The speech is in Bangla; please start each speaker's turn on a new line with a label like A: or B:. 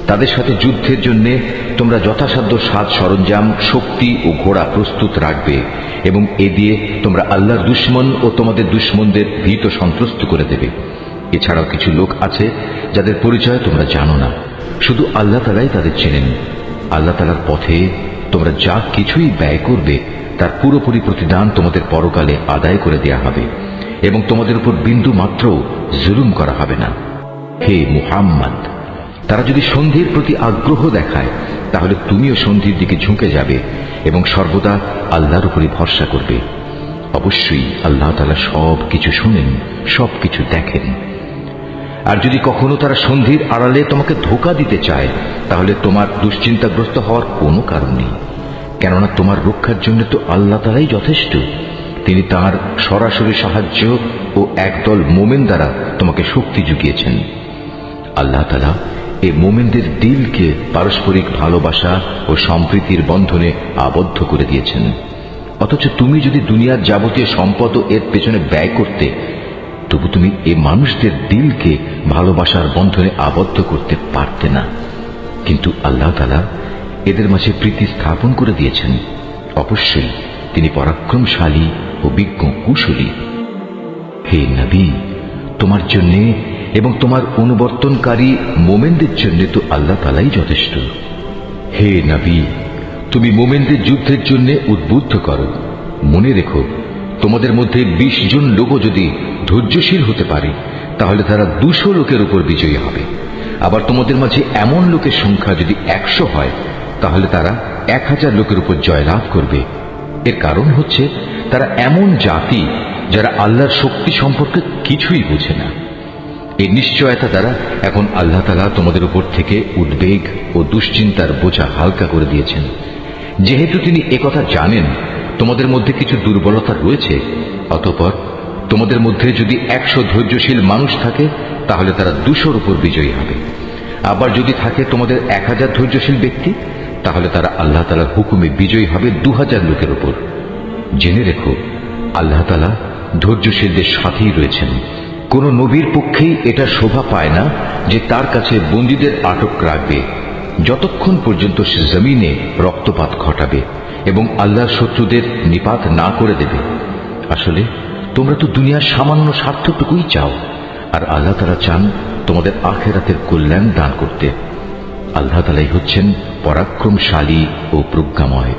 A: তাদের সাথে যুদ্ধের জন্য তোমরা যথাসাধ্য সাজ সরঞ্জাম, শক্তি ও ঘোড়া প্রস্তুত রাখবে এবং এ দিয়ে তোমরা আল্লাহর দুশমন ও তোমাদের দুশমনদের ভীত সন্ত্রস্ত করে দেবে। এছাড়াও কিছু লোক আছে যাদের পরিচয় তোমরা জানো না, শুধু আল্লাহ তাআলাই তাদের চেনেন। আল্লাহ তাআলার পথে তোমরা যা কিছুই ব্যয় করবে তার পুরোপুরি প্রতিদান তোমাদের পরকালে আদায় করে দেয়া হবে এবং তোমাদের উপর বিন্দু মাত্র জুলুম করা হবে না। হে মুহাম্মদ, তারা যদি সন্ধির প্রতি আগ্রহ দেখায় তাহলে তুমিও সন্ধির দিকে ঝুঁকে যাবে এবং সর্বদা আল্লাহর উপরই ভরসা করবে। অবশ্যই আল্লাহ তাআলা সব কিছু শুনেন, সব কিছু দেখেন। আর যদি কখনো তারা সন্ধির আড়ালে তোমাকে ধোঁকা দিতে চায় তাহলে তোমার দুশ্চিন্তাগ্রস্ত হওয়ার কোনো কারণ নেই, কেননা তোমার রক্ষার জন্য তো আল্লাহ তাআলাই যথেষ্ট। তিনি তাঁর সরাসরি সাহায্য ও একদল মোমেন দ্বারা তোমাকে শক্তি জুগিয়েছেন। আল্লাহ তাআলা এই মোমেনদের দিলকে পারস্পরিক ভালোবাসা ও সম্প্রীতির বন্ধনে আবদ্ধ করে দিয়েছেন। অথচ তুমি যদি দুনিয়ার যাবতীয় সম্পদ এর পেছনে ব্যয় করতে, তবু তুমি এ মানুষদের দিলকে ভালোবাসার বন্ধনে আবদ্ধ করতে পারতে না। কিন্তু আল্লাহ তাআলা এদের মাঝে প্রীতি স্থাপন করে দিয়েছেন। অবশ্যই তিনি পরাক্রমশালী ও বিজ্ঞ কুশলী। হে নবী, তোমার জন্য এবং তোমার অনুবর্তনকারী মোমেনদের জন্য তো আল্লাহ তাআলাই যথেষ্ট। হে নবী, তুমি মোমেনদের যুদ্ধের জন্য উদ্বুদ্ধ করো। মনে রেখো, তোমাদের মধ্যে 20 জন লোকও যদি ধৈর্যশীল হতে পারে তাহলে তারা 200 লোকের উপর বিজয়ী হবে। আবার তোমাদের মাঝে এমন লোকের সংখ্যা যদি 100 হয় তাহলে তারা 1000 লোকের উপর জয়লাভ করবে। এর কারণ হচ্ছে তারা এমন জাতি যারা আল্লাহর শক্তি সম্পর্কে কিছুই বোঝে না। এই নিশ্চয়তা দ্বারা এখন আল্লাহ তাআলা তোমাদের উপর থেকে উদ্বেগ ও দুশ্চিন্তার বোঝা হালকা করে দিয়েছেন। যেহেতু তিনি একথা জানেন তোমাদের মধ্যে কিছু দুর্বলতা রয়েছে, অতঃপর তোমাদের মধ্যে যদি 100 ধৈর্যশীল মানুষ থাকে তাহলে তারা 200-র উপর বিজয়ী হবে। আবার যদি থাকে তোমাদের 1000 ধৈর্যশীল ব্যক্তি তাহলে তারা আল্লাহ তাআলার হুকুমে বিজয়ী হবে 2000 লোকের উপর। জেনে রেখো, আল্লাহ তাআলা ধৈর্যশীলদের সাথেই রয়েছেন। কোন নবীর পক্ষেই এটা শোভা পায় না যে তার কাছে বন্দীদের আটক রাখবে যতক্ষণ পর্যন্ত সে জমিনে রক্তপাত ঘটাবে এবং আল্লাহর শত্রুদের নিপাত না করে দেবে। আসলে তোমরা তো দুনিয়ার সামান্য স্বার্থটুকুই চাও, আর আল্লাহ তাআলা চান তোমাদের আখিরাতের কল্যাণ দান করতে। আল্লাহ তাআলাই হচ্ছেন পরাক্রমশালী ও প্রজ্ঞাময়।